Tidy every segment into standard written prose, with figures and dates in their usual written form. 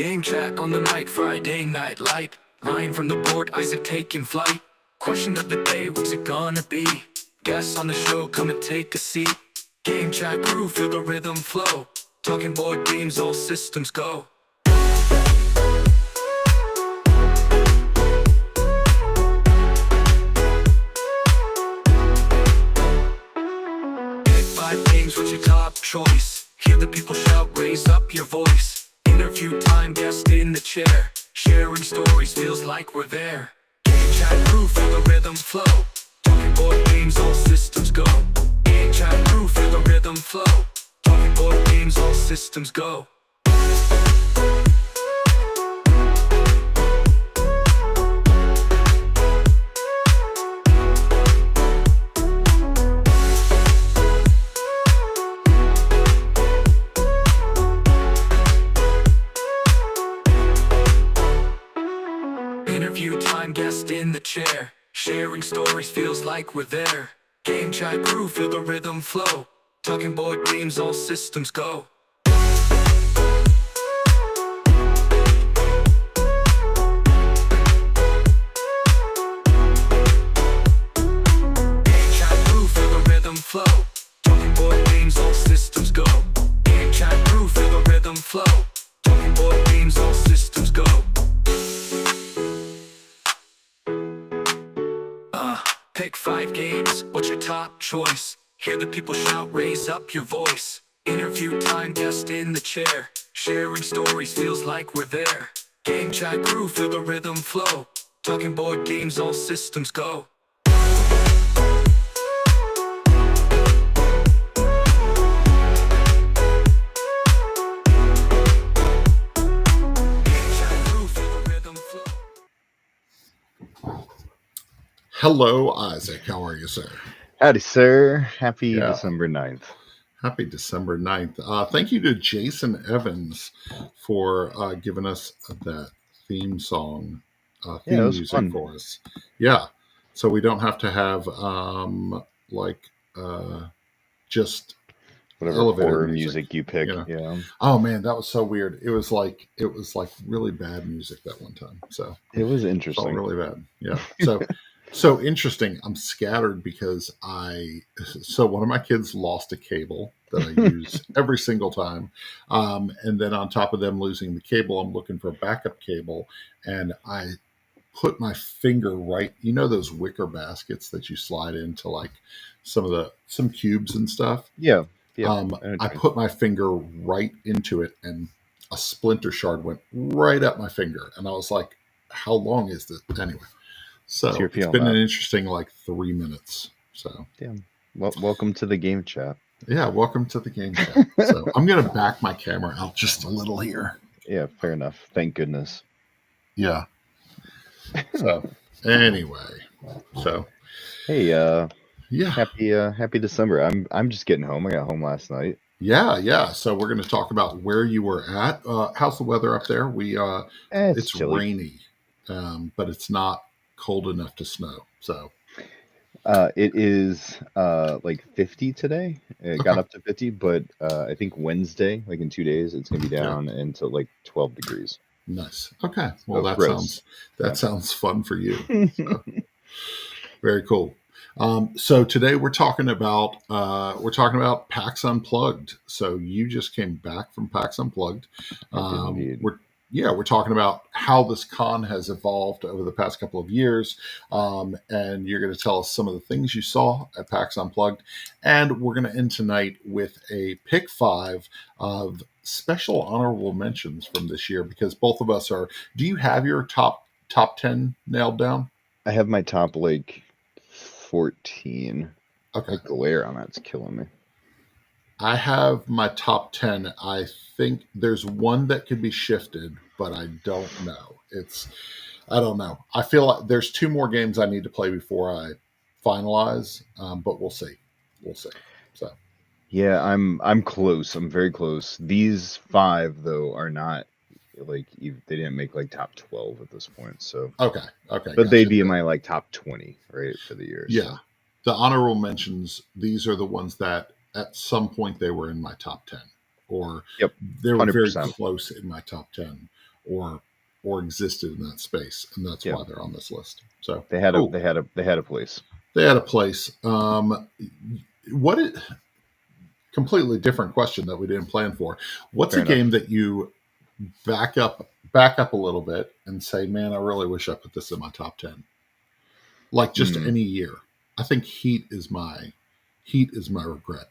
Game chat on the mic, Friday night light. Line from the board, Isaac taking flight. Question of the day, what's it gonna be? Guests on the show, come and take a seat. Game chat crew, feel the rhythm flow. Talking board games, all systems go. Pick 5 games, what's your top choice? Hear the people shout, raise up your voice. Interview time, guest in the chair. Sharing stories, feels like we're there. Game chat crew, feel the rhythm flow. Talking board games, all systems go. Game chat crew, feel the rhythm flow. Talking board games, all systems go. Interview time, guest in the chair. Sharing stories, feels like we're there. Game chat crew, feel the rhythm flow. Talking board games, all systems go. Game chat crew, feel the rhythm flow. Talking board games, all systems go. Game chat crew, feel the rhythm flow. Talking board games, all systems go. Pick 5 games, what's your top choice? Hear the people shout, raise up your voice. Interview time, guest in the chair. Sharing stories, feels like we're there. Game chat crew, feel the rhythm flow. Talking board games, all systems go. Hello, Isaac. How are you, sir? Howdy, sir. Happy December 9th. Happy December 9th. Thank you to Jason Evans for giving us that theme song, theme music fun. for us. Yeah. So we don't have to have just whatever elevator horror music you pick. you know? Yeah. Oh man, that was so weird. It was like really bad music that one time. So It was it felt interesting. really bad. Yeah. So interesting. I'm scattered because one of my kids lost a cable that I use every single time. And then on top of them losing the cable, I'm looking for a backup cable. And I put my finger right, those wicker baskets that you slide into like some cubes and stuff. Yeah. I put my finger right into it and a splinter shard went right up my finger. And I was like, how long is this? Anyway. So it's been an interesting 3 minutes. So damn. Well, welcome to the game chat. Yeah, welcome to the game chat. So I'm gonna back my camera out just a little here. Yeah, fair enough. Thank goodness. Yeah. So anyway, hey, happy December. I'm just getting home. I got home last night. Yeah. So we're gonna talk about where you were at. How's the weather up there? It's rainy, but it's not cold enough to snow. So it is 50 today. It got up to 50, but I think Wednesday, in 2 days, it's gonna be down into 12 degrees. Nice. Okay. Well, that sounds fun for you. So, very cool. So today we're talking about PAX Unplugged. So you just came back from PAX Unplugged. We're talking about how this con has evolved over the past couple of years. And you're going to tell us some of the things you saw at PAX Unplugged. And we're going to end tonight with a pick 5 of special honorable mentions from this year, because both of us are. Do you have your top 10 nailed down? I have my top 14. Okay. The glare on that's killing me. I have my top 10. I think there's one that could be shifted, but I don't know. I don't know. I feel like there's 2 more games I need to play before I finalize, but we'll see. So. Yeah, I'm close. I'm very close. These 5 though are not they didn't make top 12 at this point. So okay. But they'd be in my top 20 right for the year. Yeah, so. The honorable mentions. These are the ones that at some point they were in my top 10, or they were 100%. Very close in my top 10. or existed in that space, and that's why they're on this list. So they had cool. they had a place. They had a place. What it completely different question that we didn't plan for. What's Fair a enough. Game that you back up a little bit and say, man, I really wish I put this in my top 10. Like just any year. I think Heat is my regret.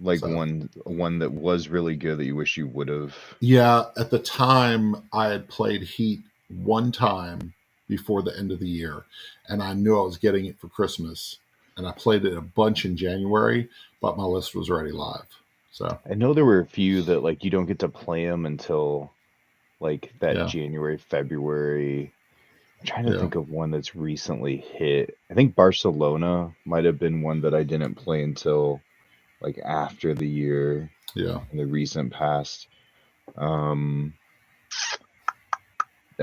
Like one that was really good that you wish you would have. Yeah, at the time I had played Heat one time before the end of the year, and I knew I was getting it for Christmas, and I played it a bunch in January, but my list was already live. So I know there were a few that like you don't get to play them until like that January, February. I'm trying to think of one that's recently hit. I think Barcelona might have been one that I didn't play until like after the year. Yeah. In the recent past. That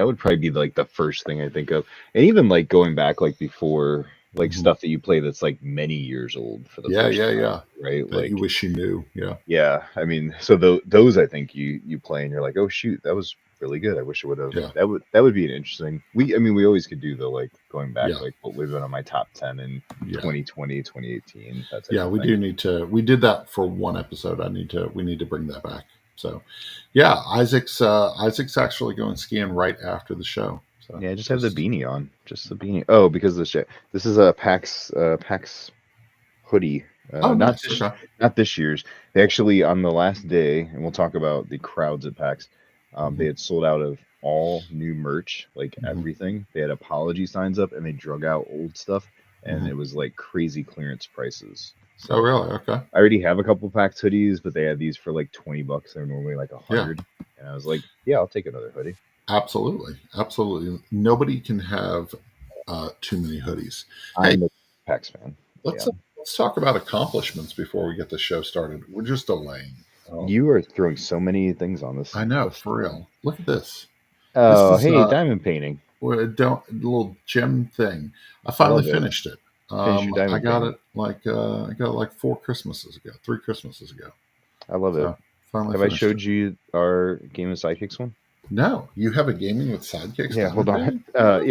would probably be like the first thing I think of. And even like going back like before, like stuff that you play that's like many years old for the first time, right? That like you wish you knew. Yeah. I mean, so those I think you play and you're like, oh shoot, that was really good. I wish it would have. Yeah. That would be an interesting. We always could do the like going back like what would have been on my top 10 in 2020, 2018. We do need to. We did that for one episode. We need to bring that back. So, yeah, Isaac's actually going skiing right after the show. So yeah, just have the beanie on, just the beanie. Oh, because of the shit. This is a PAX hoodie. Not this year's. They actually on the last day, and we'll talk about the crowds at PAX. They had sold out of all new merch, like everything. They had apology signs up, and they drug out old stuff, and it was like crazy clearance prices. So, oh, really? Okay. I already have a couple PAX hoodies, but they had these for like $20. They're normally like $100, and I was like, yeah, I'll take another hoodie. Absolutely. Nobody can have too many hoodies. I'm a PAX fan. Let's talk about accomplishments before we get the show started. We're just delaying. You are throwing so many things on this. I know, for real. Look at this. Oh, hey, diamond painting. A little gem thing. I finally finished it. I got it like 3 Christmases ago. I love it. Have I showed you our Game of Sidekicks one? No, you have a Gaming with Sidekicks. Yeah, hold on.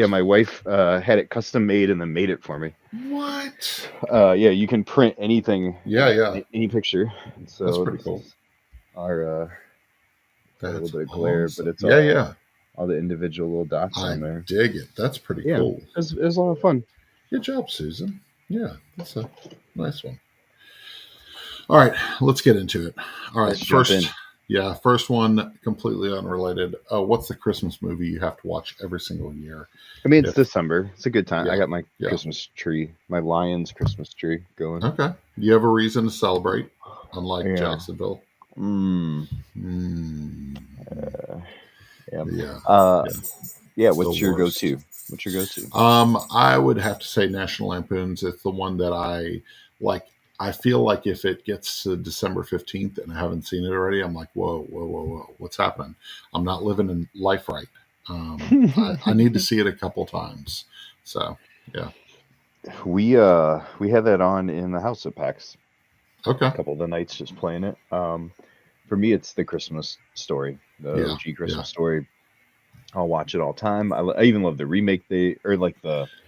My wife had it custom made and then made it for me. What? You can print anything. Yeah. Any picture. So that's pretty cool. Our a little bit of glare, but it's all the individual little dots on there. I dig it. That's pretty cool. It was a lot of fun. Good job, Susan. Yeah, that's a nice one. All right, let's get into it. All right, first one, completely unrelated. What's the Christmas movie you have to watch every single year? I mean, it's December. It's a good time. I got my Christmas tree, my Lions Christmas tree going. Okay. Do you have a reason to celebrate, unlike Jacksonville? What's your go-to? I would have to say National Lampoon's. It's the one that I like. I feel like if it gets to December 15th and I haven't seen it already, I'm like, whoa, what's happening? I'm not living in life right. I need to see it a couple times. So, yeah. We had that on in the house at PAX. Okay. A couple of the nights just playing it. For me, it's the Christmas Story, the OG Christmas Story. I'll watch it all the time. I even love the remake the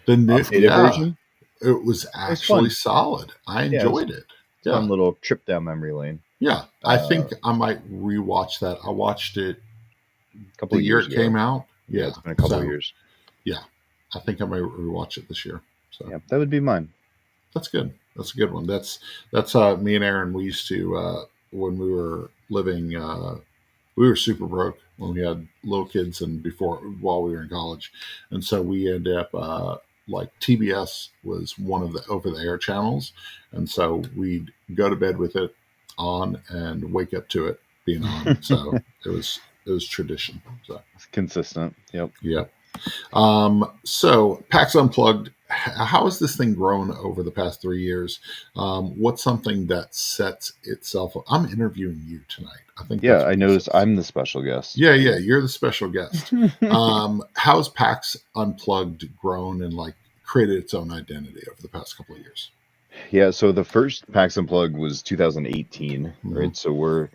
new version. It was actually solid. I enjoyed it. Fun little trip down memory lane. Yeah, I think I might rewatch that. I watched it a couple the year it came out. Yeah, it's been a couple of years. Yeah, I think I might rewatch it this year. So yeah, that would be mine. That's good. That's a good one. That's me and Aaron. We used to when we were living. We were super broke when we had little kids and while we were in college, and so we ended up. Like TBS was one of the over-the-air channels, and so we'd go to bed with it on and wake up to it being on. So it was tradition. So it's consistent. Yep. Yeah. So PAX Unplugged. How has this thing grown over the past 3 years? What's something that sets itself up? I'm interviewing you tonight. I think. Yeah, I noticed I'm the special guest. Yeah, you're the special guest. How's PAX Unplugged grown and like created its own identity over the past couple of years? Yeah, so the first PAX Unplugged was 2018, right? So we're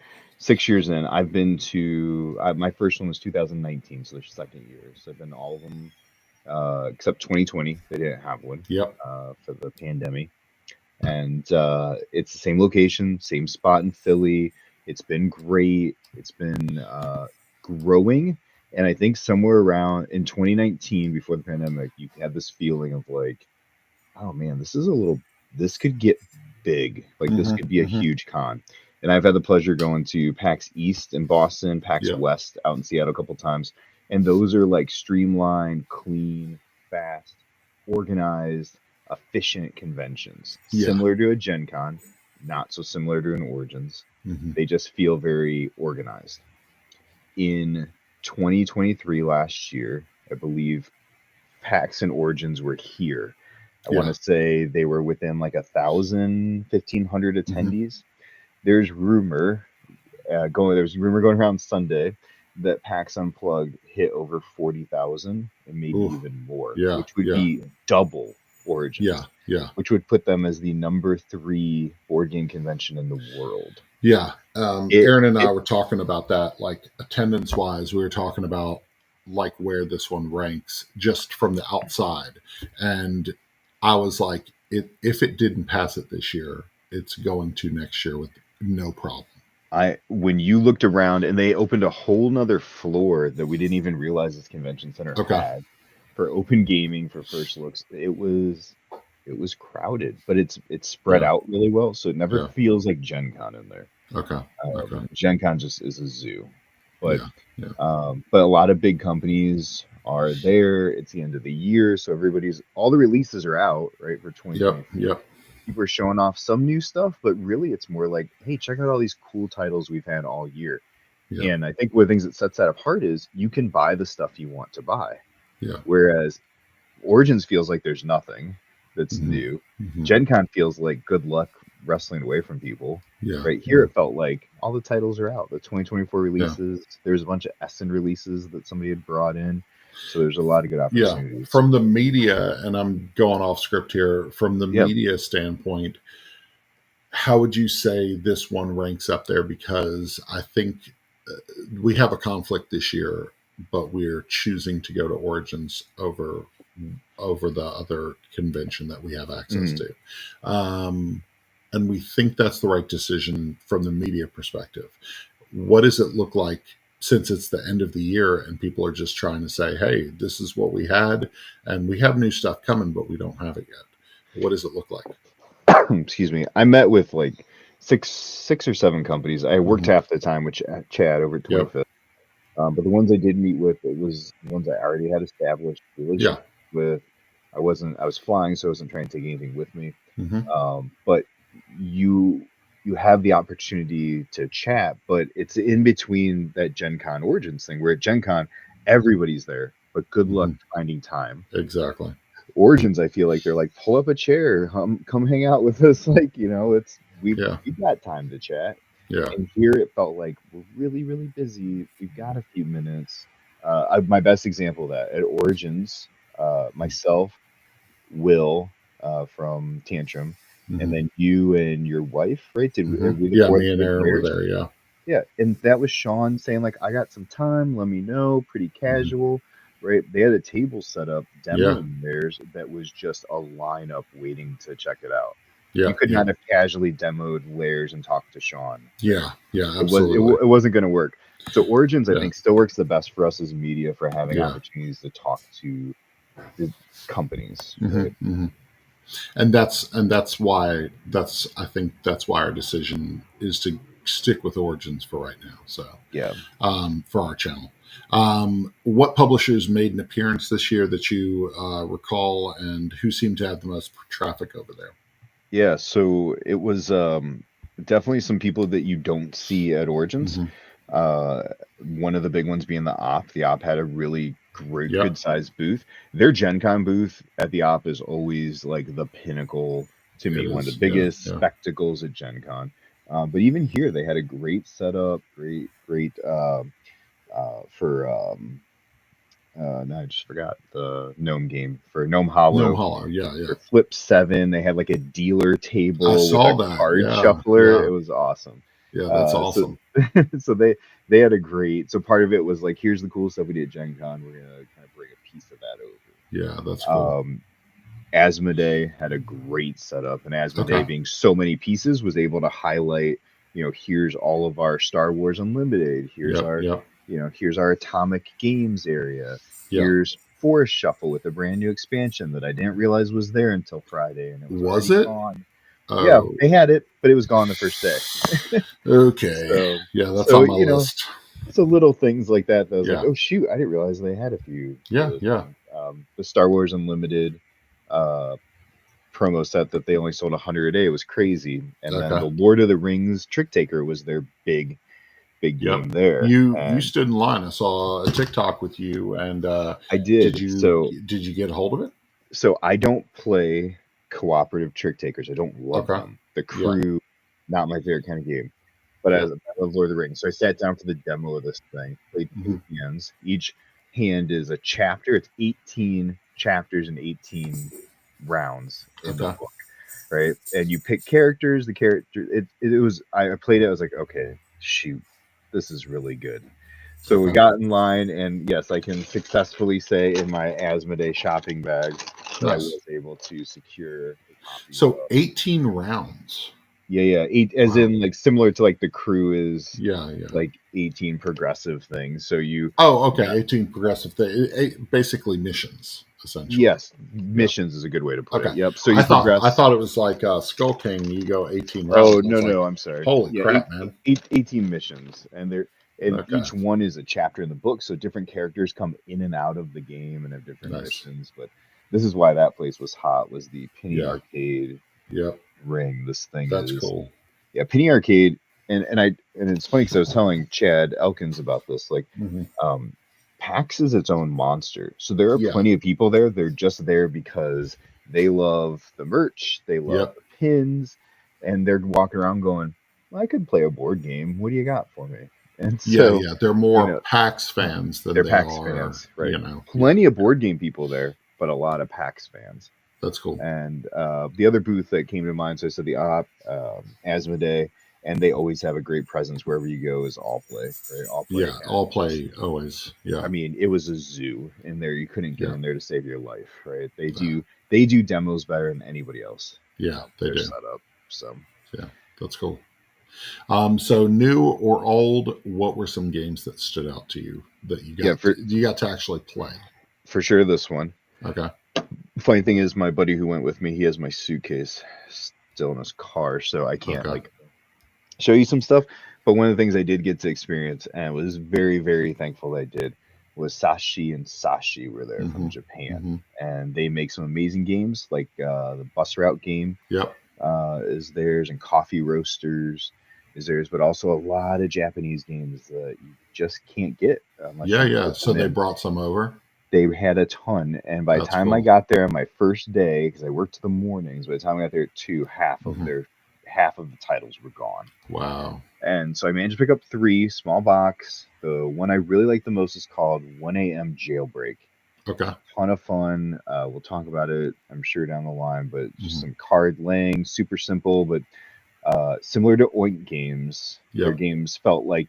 6 years in. I've been to my first one was 2019, so their second year. So I've been to all of them except 2020. They didn't have one Yep. For the pandemic. And it's the same location, same spot in Philly. It's been great. It's been growing. And I think somewhere around in 2019, before the pandemic, you had this feeling of like, oh man, this could get big. Like this could be a huge con. And I've had the pleasure going to PAX East in Boston, PAX Yep. West out in Seattle a couple times. And those are like streamlined, clean, fast, organized, efficient conventions. Yeah. Similar to a Gen Con, not so similar to an Origins. They just feel very organized. In 2023 last year, I believe PAX and Origins were here. I want to say they were within like 1,000, 1,500 attendees. There's rumor going around Sunday that PAX Unplugged hit over 40,000 and maybe even more, which would be double Origins. Yeah. Which would put them as the number 3 board game convention in the world. Yeah. Aaron and I were talking about that, like attendance wise, we were talking about like where this one ranks just from the outside. And I was like, if it didn't pass it this year, it's going to next year with no problem. When you looked around and they opened a whole nother floor that we didn't even realize this convention center had for open gaming for first looks, it was crowded, but it's spread out really well, so it never feels like Gen Con in there. Gen Con just is a zoo, but but a lot of big companies are there. It's the end of the year, so all the releases are out, right, for 2020. People are showing off some new stuff, but really it's more like, hey, check out all these cool titles we've had all year. And I think one of the things that sets that apart is you can buy the stuff you want to buy. Whereas Origins feels like there's nothing that's new. Gen Con feels like good luck wrestling away from people. Right here, it felt like all the titles are out. The 2024 releases, there's a bunch of Essen releases that somebody had brought in. So there's a lot of good opportunities. From the media, and I'm going off script here, from the media standpoint, how would you say this one ranks up there? Because I think we have a conflict this year, but we're choosing to go to Origins over the other convention that we have access to. And we think that's the right decision from the media perspective. What does it look like since it's the end of the year and people are just trying to say, hey, this is what we had and we have new stuff coming, but we don't have it yet? What does it look like? Excuse me. I met with like six or seven companies. I worked half the time with Chad over at 25th. But the ones I did meet with, it was the ones I already had established relationship with. I was flying, so I wasn't trying to take anything with me. But you have the opportunity to chat, but it's in between that Gen Con Origins thing, where at Gen Con, everybody's there, but good luck finding time. Exactly. Origins, I feel like they're like, pull up a chair, come hang out with us. Like, we've got time to chat. And here it felt like we're really, really busy. We've got a few minutes. My best example of that at Origins, myself, Will from Tantrum, and then you and your wife, right? Did we me and Aaron were there, Yeah, and that was Sean saying like, I got some time, let me know, pretty casual, right? They had a table set up, demoing theirs that was just a lineup waiting to check it out. You could not have casually demoed Lairs and talked to Sean. Absolutely. It wasn't going to work. So Origins, I think, still works the best for us as media for having opportunities to talk to the companies. Right? And that's why I think that's why our decision is to stick with Origins for right now. So for our channel. What publishers made an appearance this year that you recall, and who seemed to have the most traffic over there? Yeah, so it was definitely some people that you don't see at Origins. One of the big ones being the Op. The Op had a really great, good-sized booth. Their Gen Con booth at the Op is always like the pinnacle to me, one of the biggest spectacles at Gen Con. But even here, they had a great setup, great for now I just forgot the Gnome game for Gnome Hollow. Gnome Hollow, For Flip 7, they had like a dealer table with a card shuffler. It was awesome. Yeah, that's awesome. So they had a great. So part of it was like, here's the cool stuff we did at Gen Con. We're gonna kind of bring a piece of that Yeah, that's over. cool. Asmodee had a great setup, and Asmodee, Okay. being so many pieces, was able to highlight, here's all of our Star Wars Unlimited. Here's Yep. here's our Atomic Games area. Yeah. Here's Forest Shuffle with a brand new expansion that I didn't realize was there until Friday, and it was Was already it? gone. Yeah, Oh. they had it, but it was gone the first day. Okay. So, Yeah, that's on my list. So little things like that. That I was like, Yeah. oh shoot, I didn't realize they had a few. Yeah. Of those Yeah. things. The Star Wars Unlimited promo set that they only sold 100 a day was crazy. And then the Lord of the Rings Trick Taker was their big game there. You stood in line. I saw a TikTok with you, and I did. Did you get a hold of it? So I don't play cooperative trick takers. I don't love them. The crew, not my favorite kind of game. But I love Lord of the Rings. So I sat down for the demo of this thing. Played 2 hands. Each hand is a chapter. It's 18 chapters and 18 rounds in the book, right? And you pick characters. The character. It was. I played it. I was like, okay, shoot, this is really good. So we got in line, and yes, I can successfully say in my Asmodee shopping bag that I was able to secure a copy. So 18 rounds. Yeah. 8 as in like similar to like the crew is yeah. Like 18 progressive things. So you 18 progressive things. Basically missions, essentially. Yes, missions is a good way to put it. Yep. So I thought it was like Skull King, you go 18 rounds. Oh no, I'm sorry. Holy crap, man. 18 missions, and each one is a chapter in the book, so different characters come in and out of the game and have different missions. But this is why that place was hot, was the Penny Arcade ring. This thing That's cool. Yeah, Penny Arcade, and it's funny because I was telling Chad Elkins about this. Like, PAX is its own monster, so there are plenty of people there. They're just there because they love the merch, they love the pins, and they're walking around going, well, I could play a board game. What do you got for me? And so, they're more PAX fans than they're they PAX are, fans, right? Plenty of board game people there, but a lot of PAX fans. That's cool. And the other booth that came to mind, so I said the Asmodee, and they always have a great presence wherever you go. Is All Play, right? All Play always. Yeah. I mean, it was a zoo in there. You couldn't get in there to save your life, right? They do demos better than anybody else. Yeah, they do. Set up. So yeah, that's cool. So new or old, what were some games that stood out to you that you got to actually play? For sure, this one. Okay. Funny thing is, my buddy who went with me, he has my suitcase still in his car, so I can't show you some stuff. But one of the things I did get to experience, and was very, very thankful that I did, was Sashi and Sashi were there from Japan, and they make some amazing games, like the bus route game. Is theirs, and Coffee Roasters is theirs, but also a lot of Japanese games that you just can't get. So they brought some over. They had a ton, and by the time I got there on my first day, because I worked the mornings, by the time I got there at 2, half of the titles were gone. Wow! And so I managed to pick up 3 small box. The one I really like the most is called 1 a.m. Jailbreak. Okay. Ton of fun. We'll talk about it, I'm sure, down the line. But just some card laying, super simple, but similar to Oink games. Their games felt like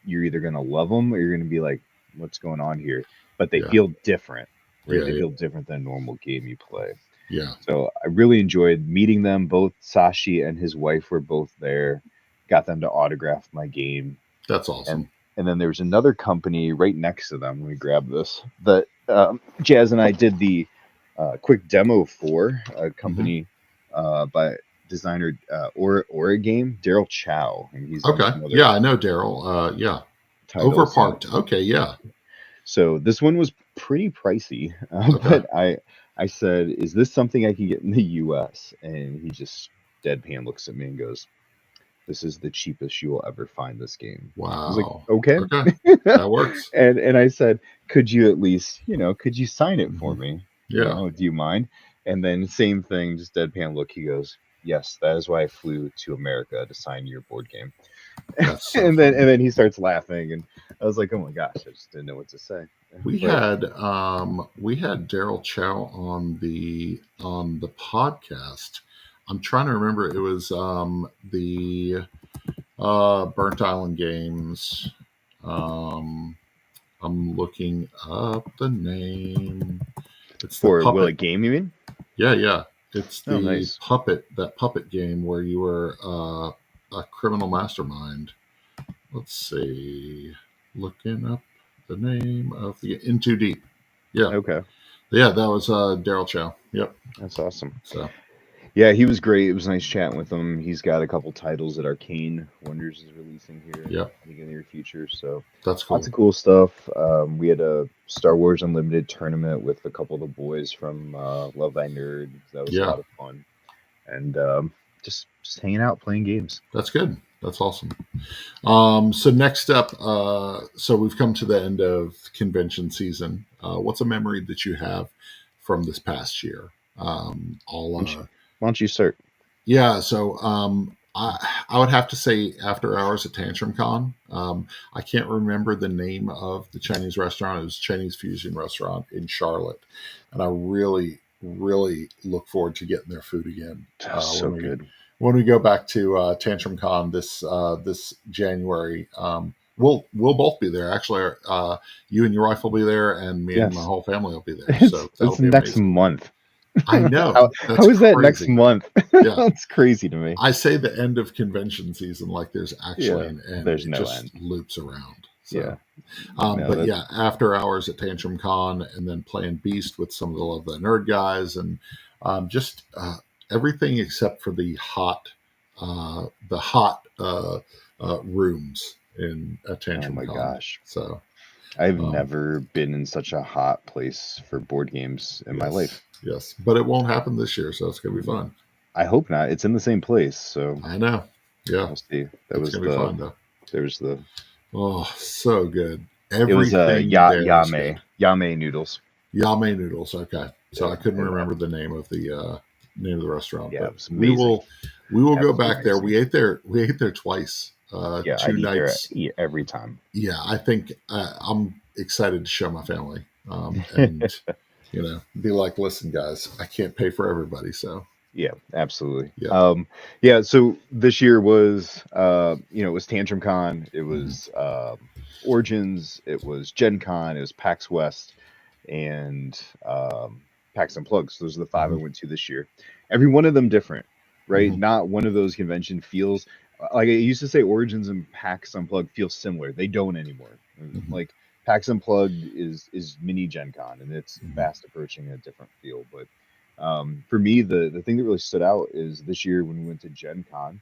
you're either gonna love them or you're gonna be like, "What's going on here?" But they feel different. Right? They feel different than a normal game you play. Yeah. So I really enjoyed meeting them. Both Sashi and his wife were both there. Got them to autograph my game. That's awesome. And then there was another company right next to them. Let me grab this. That Jazz and I did the quick demo for a company by designer or a game, Daryl Chow. And he's I know Daryl. Overparked. Okay, yeah. So this one was pretty pricey, but I said, "Is this something I can get in the U.S.?" And he just deadpan looks at me and goes, "This is the cheapest you will ever find this game." Wow. I was like, okay. That works. And I said, "Could you at least, could you sign it for me? Yeah. Do you mind?" And then same thing, just deadpan look. He goes, "Yes, that is why I flew to America to sign your board game." And then he starts laughing, and I was like, "Oh my gosh, I just didn't know what to say." We had Daryl Chow on the podcast. I'm trying to remember. It was Burnt Island Games. I'm looking up the name. It's the For Will puppet. It Game, you mean? Yeah. It's Oh, the nice. puppet game where you were a criminal mastermind. Let's see. Looking up the name of the In Too Deep. Yeah. Okay. Yeah, that was Daryl Chow. Yep. That's awesome. So Yeah, he was great. It was nice chatting with him. He's got a couple titles that Arcane Wonders is releasing here yep, in the near future. So that's lots cool. of cool stuff. We had a Star Wars Unlimited tournament with a couple of the boys from Love Thy Nerd. That was a Yeah, lot of fun. And just hanging out, playing games. that's good. That's awesome. So next up, so we've come to the end of convention season. What's a memory that you have from this past year? Why don't you start? Yeah, so I would have to say After Hours at Tantrum Con. I can't remember the name of the Chinese restaurant. It was a Chinese fusion restaurant in Charlotte, and I really, really look forward to getting their food again. So good. When we go back to Tantrum Con this January. We'll both be there. Actually, you and your wife will be there, and me and my whole family will be there. So that'll it's be next amazing. month. I know. How is that next month? Yeah. That's crazy to me. I say the end of convention season like there's actually an end. There's it no just end. loops around. So, Yeah. but yeah, After Hours at Tantrum Con, and then playing Beast with some of the Love That Nerd guys, and just everything except for the hot rooms in at Tantrum Con. Oh my gosh! So I've never been in such a hot place for board games in my life. Yes, but it won't happen this year, so it's gonna be fun. I hope not. It's in the same place, so I know. Yeah, we'll see. It's gonna be fun though. There's the so good. It was Yame noodles. Yame noodles. Okay, so Yeah, I couldn't remember the name of the restaurant. Yeah, but we will go back there. We ate there twice. Yeah, 2 nights. Eat every time. Yeah, I think I'm excited to show my family and be like, listen, guys, I can't pay for everybody, so. Yeah, absolutely. Yeah. So this year was, it was Tantrum Con, it was Origins, it was Gen Con, it was PAX West, and PAX Unplugged. So those are the 5 I went to this year. Every one of them different, right? Not one of those convention feels like I used to say. Origins and PAX Unplugged feel similar. They don't anymore. Like PAX Unplugged is mini Gen Con, and it's fast approaching a different feel. But for me, the thing that really stood out is this year when we went to Gen Con,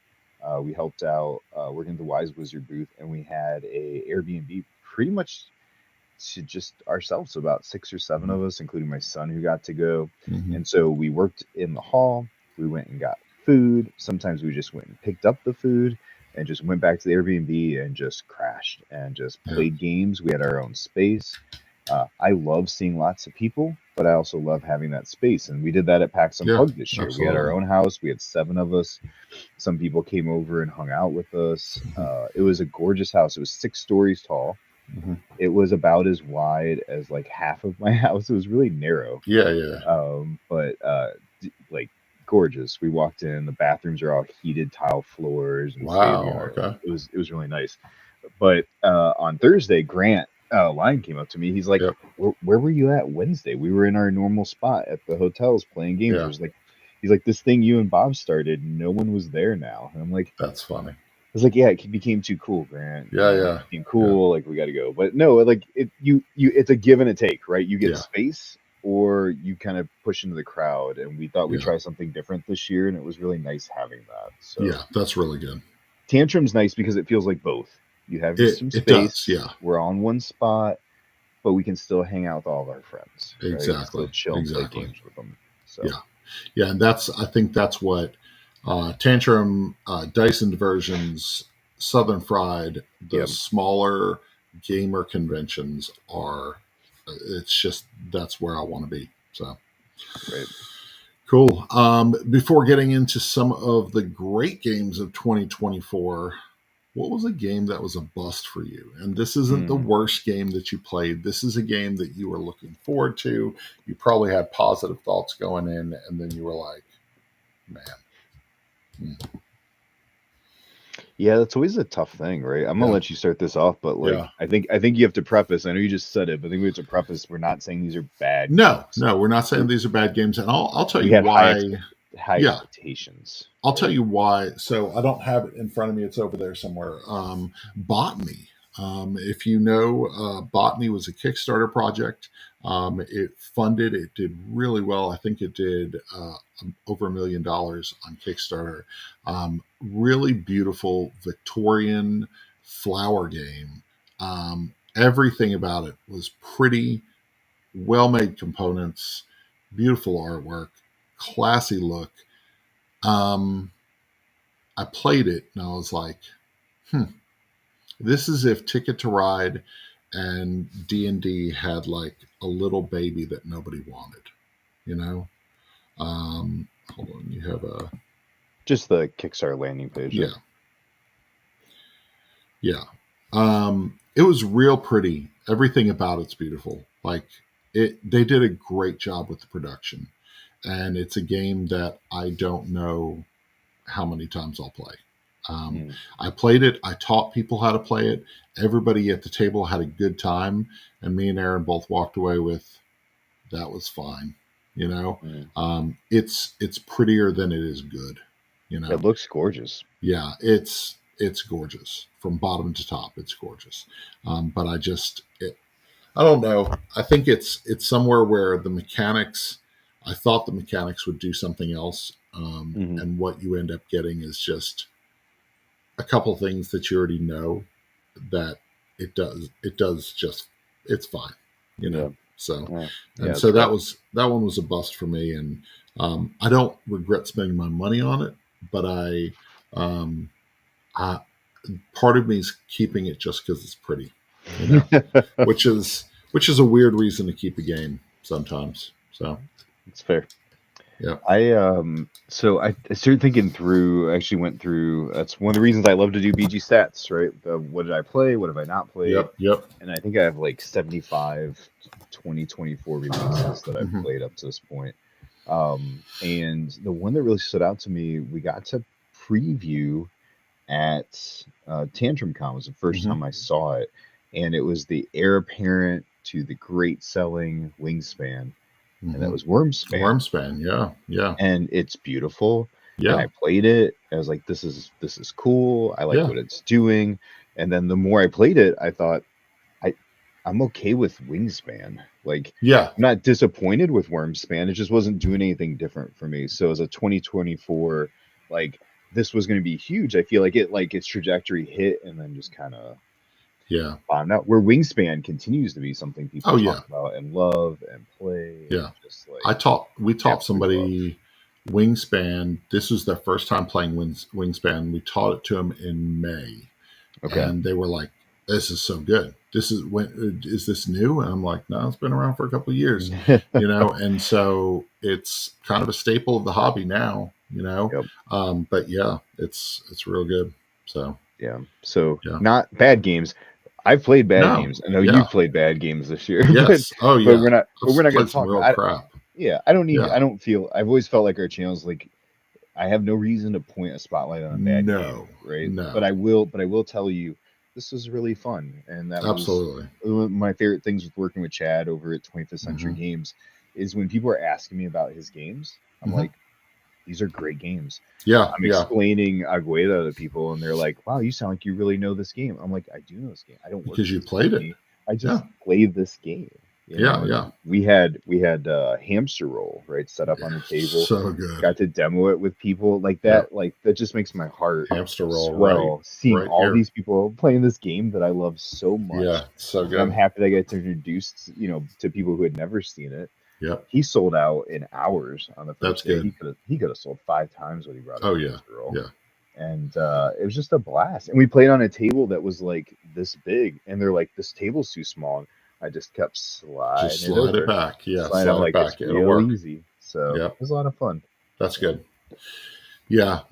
we helped out working at the Wise Wizard booth, and we had a Airbnb pretty much to just ourselves, so about 6 or 7 of us, including my son who got to go. And so we worked in the hall. We went and got food. Sometimes we just went and picked up the food and just went back to the Airbnb and just crashed and just played games. We had our own space. I love seeing lots of people, but I also love having that space. And we did that at PAX Unplugged this year. Absolutely. We had our own house. We had 7 of us. Some people came over and hung out with us. It was a gorgeous house. It was 6 stories tall. It was about as wide as like half of my house. It was really narrow. But like gorgeous. We walked in. The bathrooms are all heated tile floors. And wow. Okay. It was really nice. But on Thursday, Grant Lyon came up to me. He's like, "Where were you at Wednesday? We were in our normal spot at the hotels playing games." It was like, he's like, "This thing you and Bob started, no one was there now." And I'm like, "That's funny." I was like, "Yeah, it became too cool, Grant. It became cool. Like we got to go." But no, like it's a give and a take, right? You get space, or you kind of push into the crowd. And we thought we'd try something different this year, and it was really nice having that. So yeah, that's really good. Tantrum's nice because it feels like both. You have some space. Does, yeah. We're on one spot, but we can still hang out with all of our friends. Exactly. Right? Still chill and play games with them. So. Yeah, and I think that's what Tantrum, Dyson Diversions, Southern Fried, the smaller gamer conventions are. It's just that's where I want to be. So. Right. Cool. Before getting into some of the great games of 2024. What was a game that was a bust for you? And this isn't the worst game that you played. This is a game that you were looking forward to. You probably had positive thoughts going in, and then you were like, man. Yeah, that's always a tough thing, right? I'm gonna let you start this off, but like, Yeah. I think you have to preface. I know you just said it, but I think we have to preface. We're not saying these are bad No, games. no, we're not saying these are bad games, and I'll tell We you had why. high Yeah, expectations. I'll Right? tell you why. So I don't have it in front of me; it's over there somewhere. Botany. If you know, Botany was a Kickstarter project. It funded. It did really well. I think it did over $1 million on Kickstarter. Really beautiful Victorian flower game. Everything about it was pretty, well-made components, beautiful artwork, classy look. Um, I played it and I was like, this is if Ticket to Ride and D&D had like a little baby that nobody wanted, you know? Hold on, you have a Just the Kickstarter landing page. yeah, yeah. It was real pretty. Everything about it's beautiful. Like they did a great job with the production, and it's a game that I don't know how many times I'll play. I played it. I taught people how to play it. Everybody at the table had a good time, and me and Aaron both walked away with that was fine. You know, it's prettier than it is good. You know, It looks gorgeous. yeah, it's gorgeous from bottom to top. It's gorgeous, but I don't know. I think it's somewhere where the mechanics. I thought the mechanics would do something else, and what you end up getting is just a couple things that you already know that it does just it's fine, you know. Yeah. So Yeah, so that one was a bust for me, and I don't regret spending my money on it, but um, I part of me is keeping it just because it's pretty, you know, which is a weird reason to keep a game sometimes. So it's fair. yeah, I started thinking through. I actually went through. That's one of the reasons I love to do BG stats, right? What did I play? What have I not played? yep. And I think I have like 75 2024 releases that I've Mm-hmm. played up to this point. And the one that really stood out to me, we got to preview at Tantrum Con. Was the first time I saw it, and it was the heir apparent to the great selling Wingspan, and that was Wormspan. Wormspan, yeah. And it's beautiful. Yeah. And I played it. I was like, this is cool. I like what it's doing. And then the more I played it, I thought, I'm okay with Wingspan. Like, yeah, I'm not disappointed with Wormspan. It just wasn't doing anything different for me. So as a 2024, like this was going to be huge. I feel like its trajectory hit and then just kind of bottomed out. Where Wingspan continues to be something people talk about and love and play. Yeah, and just like we taught somebody Wingspan. This was their first time playing Wingspan. We taught it to them in May, and they were like, "This is so good. Is this new?" And I'm like, "No, it's been around for a couple of years, you know." And so it's kind of a staple of the hobby now, you know. But yeah, it's real good. So not bad games. I've played bad games. I know you've played bad games this year. Yes. But we're not going to talk about crap. Yeah, I don't need. I don't feel. I've always felt like our channel's like. I have no reason to point a spotlight on a bad game, right? No. But I will tell you, this was really fun, and that was one of my favorite things with working with Chad over at 25th Century Games. Is when people are asking me about his games, I'm like, these are great games. Yeah, I'm explaining Agueda to people, and they're like, "Wow, you sound like you really know this game." I'm like, "I do know this game. I don't work because you played it. I just played this game." You know? Yeah. We had Hamster Roll right set up on the table. So good. Got to demo it with people like that. Like that just makes my heart Hamster Roll swell. Seeing all here. these people playing this game that I love so much. Yeah, so good. And I'm happy that I get to introduce to people who had never seen it. Yep. He sold out in hours on the first day. Good. He could have sold 5 times what he brought. Hamster Roll. Yeah. And it was just a blast. And we played on a table that was like this big, and they're like, "This table's too small." I just kept sliding it back. Yeah, slide it back. It'll work easy. So it was a lot of fun. That's good. Yeah.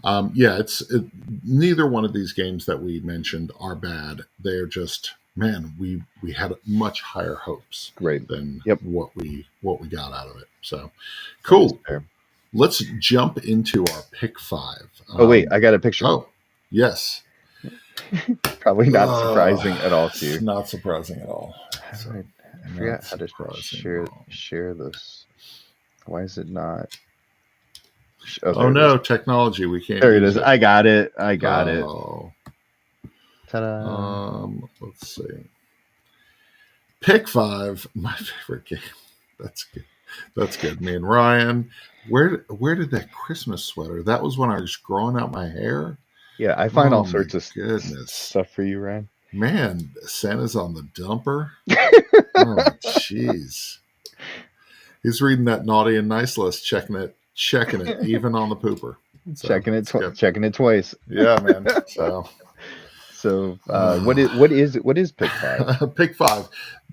Neither one of these games that we mentioned are bad. They're just, man, we had much higher hopes than what we got out of it. So cool. Let's jump into our pick 5. Oh wait, I got a picture. Oh, yes. Probably not surprising at all to you. Not surprising at all. I forgot how to share this. Why is it not? Oh no, technology. We can't. There it is. I got it. I got it. Ta-da. Let's see. Pick 5, my favorite game. That's good. That's good. Me and Ryan. Where did that Christmas sweater? That was when I was growing out my hair. Yeah, I find all sorts of stuff for you, Ryan. Man, Santa's on the dumper. Oh, jeez. He's reading that naughty and nice list, checking it, even on the pooper. So, checking it twice. Yeah, man. So, what is pick 5? Pick 5.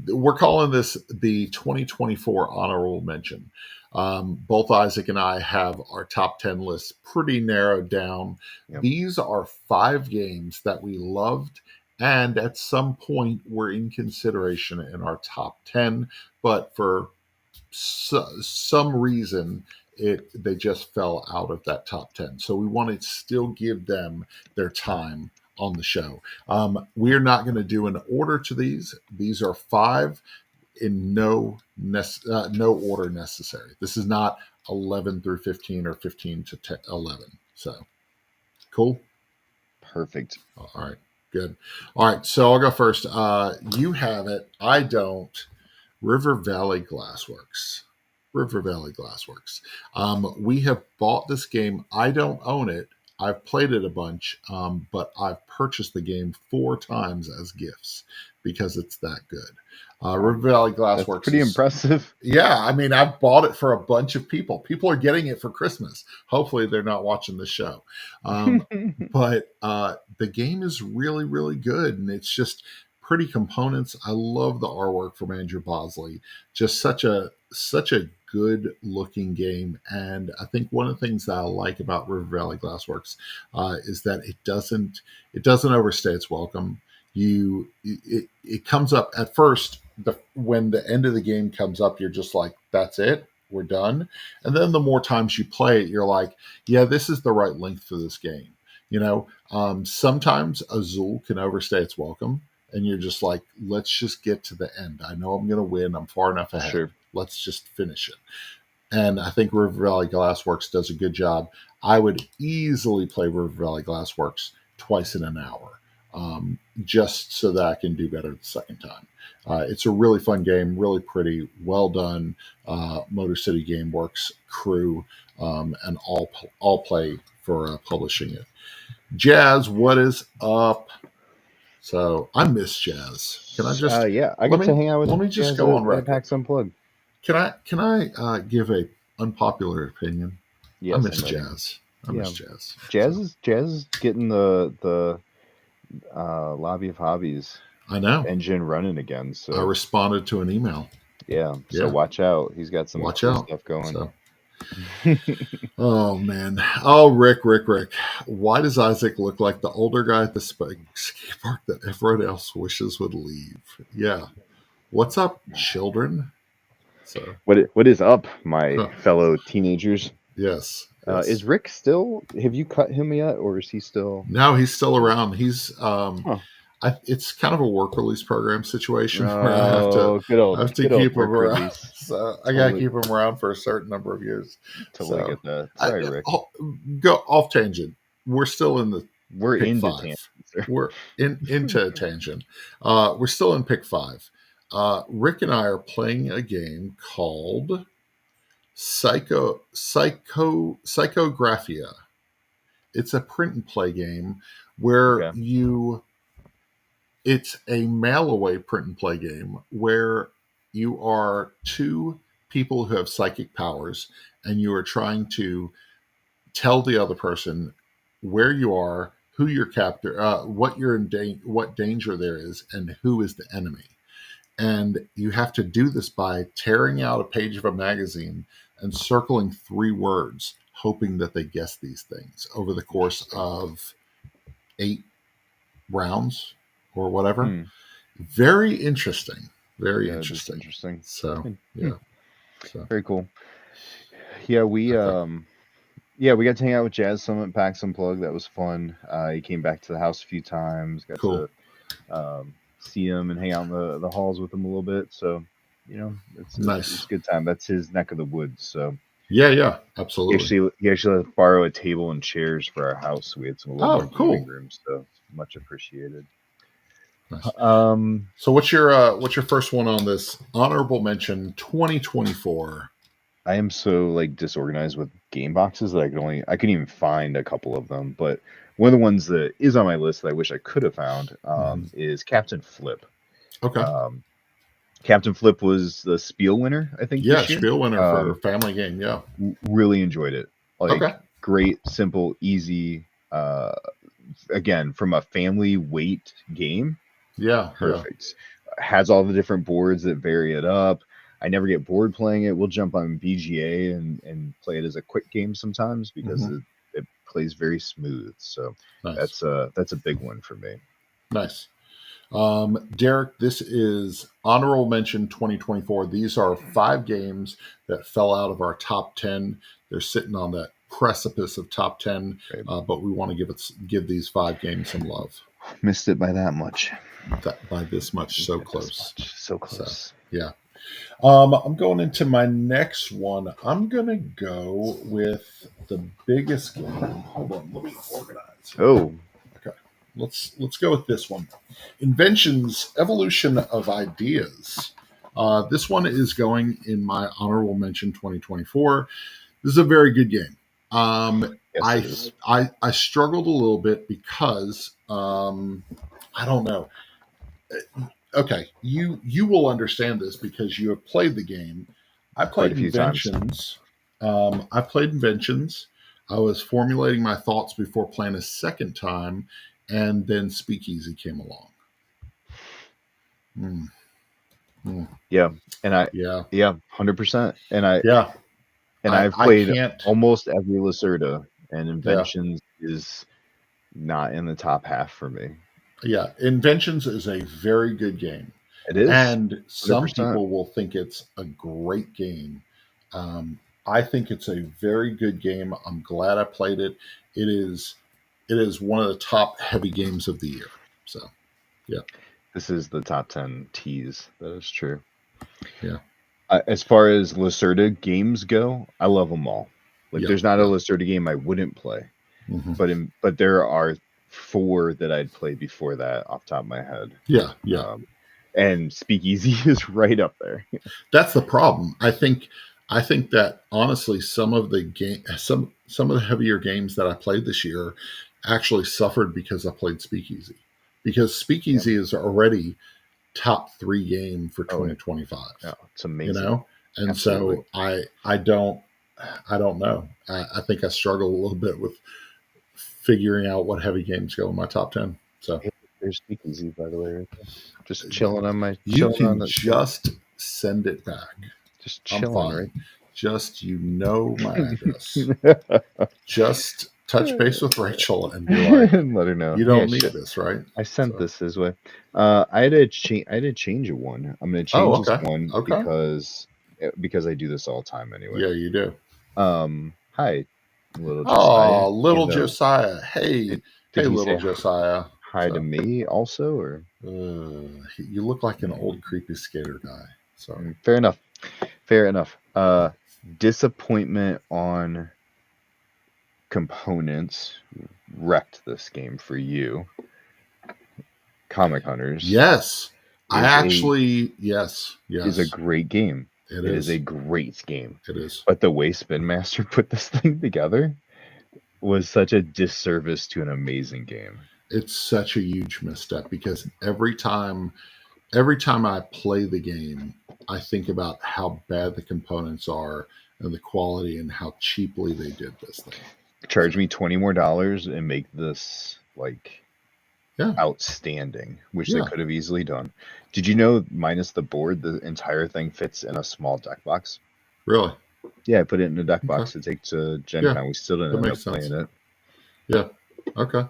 We're calling this the 2024 honorable mention. Both Isaac and I have our top 10 lists pretty narrowed down. Yep. These are 5 games that we loved, and at some point were in consideration in our top 10, but for some reason they just fell out of that top 10. So we want to still give them their time on the show. We're not going to do an order to these. These are 5 in no order necessary. This is not 11 through 15 or 15 to 11. So cool. Perfect. All right. Good. All right. So I'll go first. You have it. I don't. River Valley Glassworks. We have bought this game. I don't own it. I've played it a bunch, but I've purchased the game 4 times as gifts because it's that good. River Valley Glassworks. That's pretty impressive. Yeah, I mean, I've bought it for a bunch of people. People are getting it for Christmas. Hopefully, they're not watching the show. But the game is really, really good, and it's just pretty components. I love the artwork from Andrew Bosley. Just such a good looking game. And I think one of the things that I like about River Valley Glassworks is that it doesn't overstay its welcome. It comes up at first, when the end of the game comes up, you're just like, that's it, we're done. And then the more times you play it, you're like, yeah, this is the right length for this game. Sometimes Azul can overstay its welcome, and you're just like, let's just get to the end. I know I'm going to win. I'm far enough ahead. Sure. Let's just finish it. And I think River Valley Glassworks does a good job. I would easily play River Valley Glassworks twice in an hour, just so that I can do better the second time. It's a really fun game, really pretty, well done. Motor City Gameworks crew, and all play for publishing it. Jazz, what is up? So I miss Jazz. Can I just? I get to hang out with. Let me just go on record. PAX Unplugged. Can I give a unpopular opinion? Yes, I miss Jazz. I miss Jazz. Jazz is getting the Lobby of Hobbies. I know. Engine running again. So I responded to an email. Yeah. So watch out. He's got some cool stuff going. So. Oh man. Oh, Rick. Why does Isaac look like the older guy at the skate park that everyone else wishes would leave? Yeah. What's up, children? So what is up, my fellow teenagers? Yes. Is Rick still? Have you cut him yet, or is he still? No, he's still around. He's it's kind of a work release program situation where I have to keep him around. So I got to keep him around for a certain number of years. Totally get that. Sorry, Rick. Go off tangent. We're still in the. We're into tangent. We're into tangent. We're still in pick 5. Rick and I are playing a game called Psychographia. It's a print and play game where it's a mail away print and play game where you are 2 people who have psychic powers, and you are trying to tell the other person where you are, who your captor, what danger there is, and who is the enemy. And you have to do this by tearing out a page of a magazine and circling 3 words, hoping that they guess these things over the course of 8 rounds or whatever. Very interesting. Very interesting. So, yeah. Very cool. Yeah, we Yeah, we got to hang out with Jazz Summit PAX Unplugged. That was fun. He came back to the house a few times. Got Cool. to see him and hang out in the halls with him a little bit. So, it's Nice. a good time. That's his neck of the woods. So Yeah, absolutely. he actually let us borrow a table and chairs for our house. So we had a little more Cool. gaming room. So much appreciated. Nice. So what's your first one on this honorable mention 2024? I am so like disorganized with game boxes that I couldn't even find a couple of them. But one of the ones that is on my list that I wish I could have found is Captain Flip. Okay. Captain Flip was the Spiel winner, I think. Yeah, this year. Spiel winner for family game. Yeah. Really enjoyed it. Okay. Great, simple, easy. Again, from a family weight game. Yeah. Perfect. Yeah. Has all the different boards that vary it up. I never get bored playing it. We'll jump on BGA and play it as a quick game sometimes because it plays very smooth. So nice. That's a big one for me. Nice. Derek, this is honorable mention 2024. These are 5 games that fell out of our top 10. They're sitting on that precipice of top 10, but we want to give these 5 games some love. Missed it by that much. By this much, so close. So close. So, yeah. I'm going into my next one. I'm going to go with the biggest game. Hold on, let me organize. Oh. Okay. Let's go with this one. Inventions, Evolution of Ideas. This one is going in my honorable mention 2024. This is a very good game. Yes, I struggled a little bit because I don't know. Okay, you will understand this because you have played the game. I played Inventions. I played Inventions. I was formulating my thoughts before playing a second time, and then Speakeasy came along. Yeah, and 100%. And I've played almost every Lacerda, and Inventions is not in the top half for me. Yeah, Inventions is a very good game. It is. And some 100%. People will think it's a great game. I think it's a very good game. I'm glad I played it. It is one of the top heavy games of the year. So, yeah. This is the top 10 tease. That is true. Yeah. As far as Lacerda games go, I love them all. There's not a Lacerda game I wouldn't play. Mm-hmm. But there are 4 that I'd play before that off the top of my head. Yeah. And Speakeasy is right up there. That's the problem. I think that honestly, some of the heavier games that I played this year actually suffered because I played Speakeasy. Because Speakeasy is already top 3 game for 2025. Yeah, it's amazing. And Absolutely. So I don't know. I think I struggle a little bit with figuring out what heavy games go in my top 10. So there's Speakeasy, by the way, right there. Just chilling on my. You can just send it back. Just chilling, right? Just my address. Just touch base with Rachel and be like, let her know you don't need this, right? I sent this his way. I had to change a one. I'm going to change this one because I do this all the time anyway. Yeah, you do. Hi, little Josiah. Oh, little Josiah. Hey, little Josiah. Hi to me also, or you look like an old creepy skater guy. Sorry. Fair enough. Disappointment on components wrecked this game for you. Comic Hunters. Yes. Yes. Is a great game. It is a great game. It is. But the way Spin Master put this thing together was such a disservice to an amazing game. It's such a huge misstep because every time I play the game, I think about how bad the components are and the quality and how cheaply they did this thing. Charge me $20 more and make this outstanding, which they could have easily done. Did you know, minus the board, the entire thing fits in a small deck box? Really? Yeah, I put it in a deck box to take to Gen Con. We still didn't end up playing it. Yeah. Okay.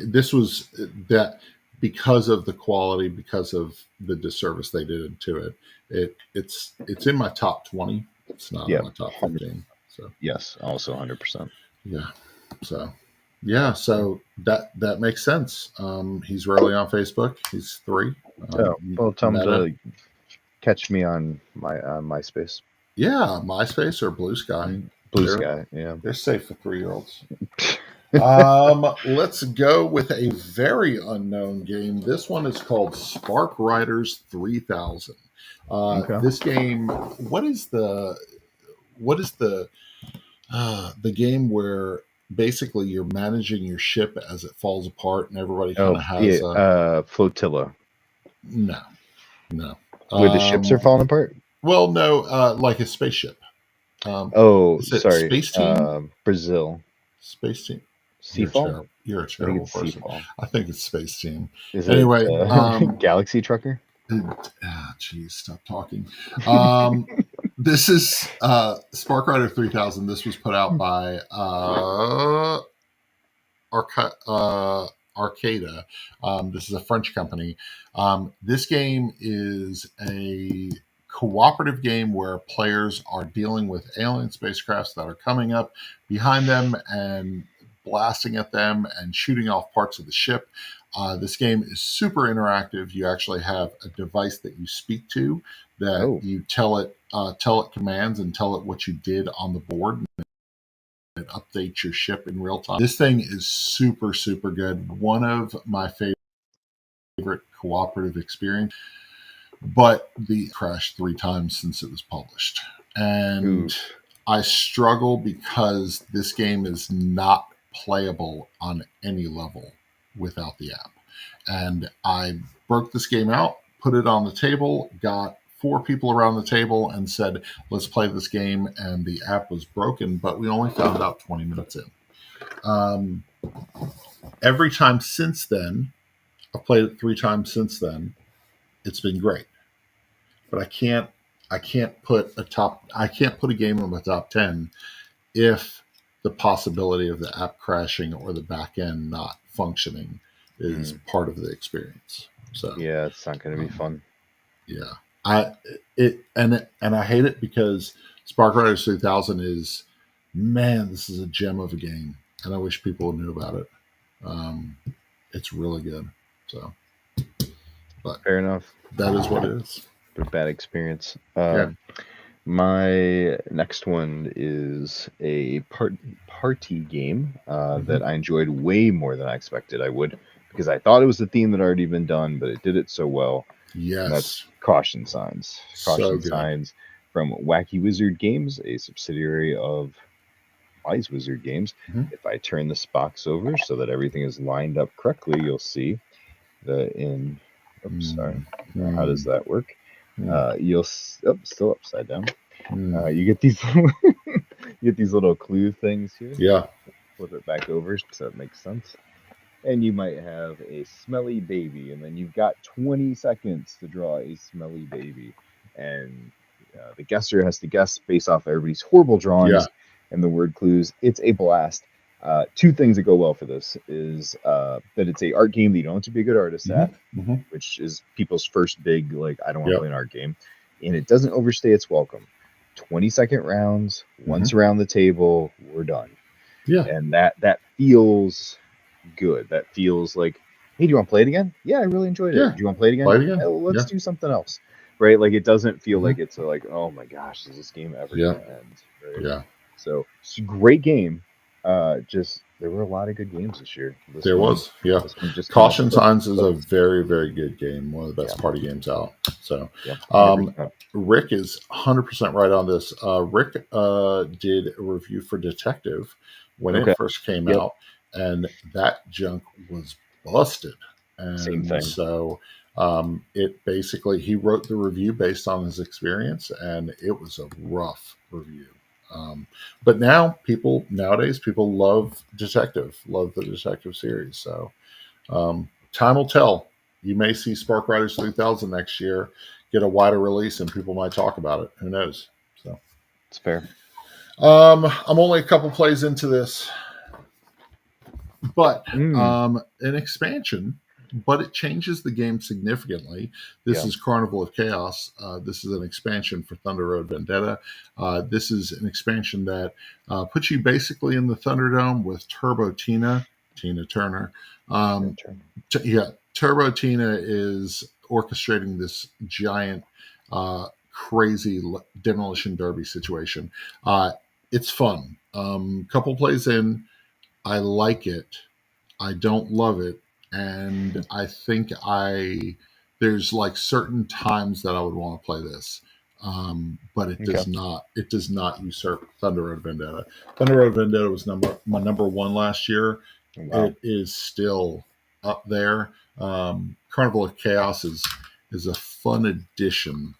This was that because of the quality, because of the disservice they did to it. It's in my top 20. It's not in my top 15. So yes, also 100%. yeah. So yeah. So that makes sense. He's rarely on Facebook. He's 3. Well, tell him Meta. to catch me on my MySpace. Yeah, MySpace or Blue Sky. Blue Sky, yeah. They're safe for 3-year-olds. Let's go with a very unknown game. This one is called Spark Riders 3000. Okay. This game, what is the game where basically you're managing your ship as it falls apart and everybody kind of has Flotilla. No. Where the ships are falling apart? Well, no, like a spaceship. Sorry. Space Team? Brazil. Space Team. Seafall? You're a terrible person. Seafall. I think it's Space Team. Is anyway, it Galaxy Trucker? Jeez, stop talking. This is Spark Rider 3000. This was put out by Arcada. This is a French company. This game is a cooperative game where players are dealing with alien spacecrafts that are coming up behind them and blasting at them and shooting off parts of the ship. This game is super interactive. You actually have a device that you speak to that you tell it commands and tell it what you did on the board. It updates your ship in real time. This thing is super, super good. One of my favorite cooperative experience, but the crashed 3 times since it was published. And I struggle because this game is not playable on any level without the app. And I broke this game out, put it on the table, got 4 people around the table and said, let's play this game. And the app was broken, but we only found out 20 minutes in. Every time since then, I've played it 3 times since then. It's been great, but I can't put a game in my top 10 if the possibility of the app crashing or the back end not functioning is part of the experience. So yeah, it's not going to be fun. Yeah, I hate it because Spark Riders 3000 is, man, this is a gem of a game, and I wish people knew about it. It's really good. So, but fair enough. That is what it is. But bad experience. My next one is a party game that I enjoyed way more than I expected I would, because I thought it was a theme that had already been done, but it did it so well. Yes. And that's Caution Signs. Caution Signs from Wacky Wizard Games, a subsidiary of Wise Wizard Games. If I turn this box over so that everything is lined up correctly, you'll see that in... Oops, sorry. How does that work? You'll still upside down. You get these little clue things here. Yeah. Flip it back over so it makes sense. And you might have a smelly baby, and then you've got 20 seconds to draw a smelly baby, and the guesser has to guess based off everybody's horrible drawings and the word clues. It's a blast. 2 things that go well for this is that it's a art game that you don't have to be a good artist at, which is people's first big, like, I don't want to play an art game. And it doesn't overstay its welcome. 20-second rounds, once around the table, we're done. Yeah. And that feels good. That feels like, hey, do you want to play it again? Yeah, I really enjoyed it. Do you want to play it again? Well, let's do something else. Right? Like, it doesn't feel like it's like, oh my gosh, is this game ever going to end? Right? Yeah. So it's a great game. Just there were a lot of good games this year. Caution Signs is a very, very good game. One of the best party games out. So, Rick is 100% right on this. Rick did a review for Detective when it first came out, and that junk was busted. And same thing. So, it basically, he wrote the review based on his experience, and it was a rough review. But nowadays people love the Detective series. So time will tell. You may see Spark Riders 3000 next year get a wider release, and people might talk about it. Who knows? So it's fair. I'm only a couple plays into this, but an expansion but it changes the game significantly. This is Carnival of Chaos. This is an expansion for Thunder Road Vendetta. This is an expansion that puts you basically in the Thunderdome with Turbo Tina Turner. Turbo Tina is orchestrating this giant, crazy demolition derby situation. It's fun. Couple plays in, I like it. I don't love it, and I think there's like certain times that I would want to play this, but it does not. It does not usurp Thunder Road Vendetta. Thunder Road Vendetta was my number one last year. Wow. It is still up there. Carnival of Chaos is a fun addition